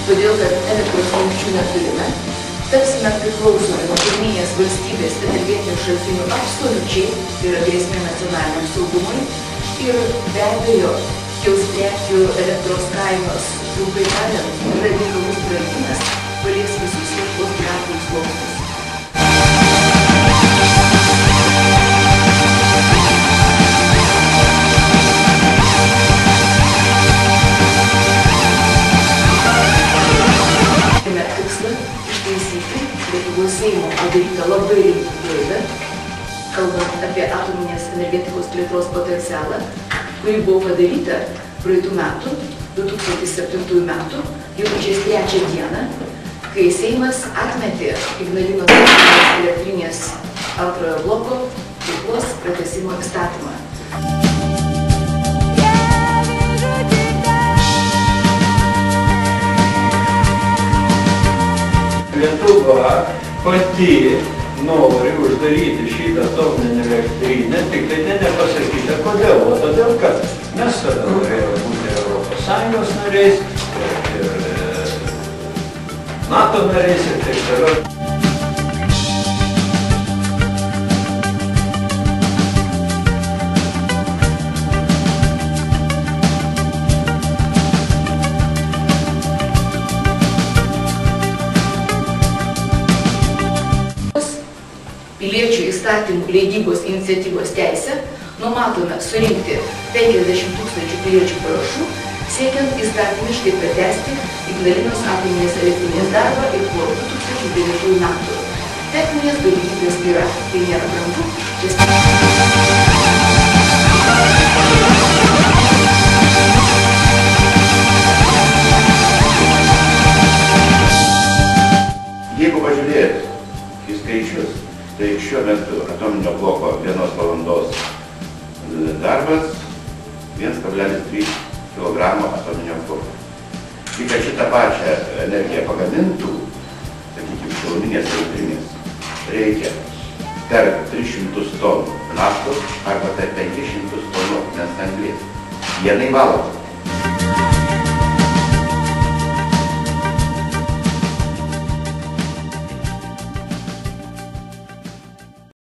todėl kad elektros jungčių neturime, tapsime priklausomi nuo kaimynės valstybės energetinių šaltinių absoliučiai, tai yra grėsmė nacionaliniam saugumui, ir be abejo kils prekių elektros kainos, trumpai tariant, radikalus brangimas palies visus lietuvos gyventojų sluoksnius. Lietuvos Seimo padaryta labai rimta klaida, kalbant apie atominės energetikos plėtros potencialą, kuri buvo padaryta praeitų metų, 2007 metų, gegužės 3 dieną, kai Seimas atmetė Ignalinos atominės elektrinės antrojo bloko veiklos pratęsimo įstatymą. Lietuva pati nori uždaryti šitą atominę elektrinę, tik tai nepasakyta kodėl. O todėl, kad mes tada norėjome būti Europos Sąjungos nariais, ir NATO nariais ir taip toliau. Piliečių įstatymų leidybos iniciatyvos teisę numatome surinkti 50 000 piliečių parašų, siekiant įstatymiškai pratęsti Ignalinos atominės elektrinės darbą ir po 2009 metų. Techninės galimybės yra, tai nėra brangu. Jeigu pažiūrėt į skaičius, tai šiuo metu atominio bloko 1 valandos darbas 1,3 kg atominio kuro. Tik kad šitą pačią energiją pagamintų, sakykime, šiluminės elektrinės, reikia per 300 tonų naftos arba per 500 tonų akmens anglies. 1 valandą.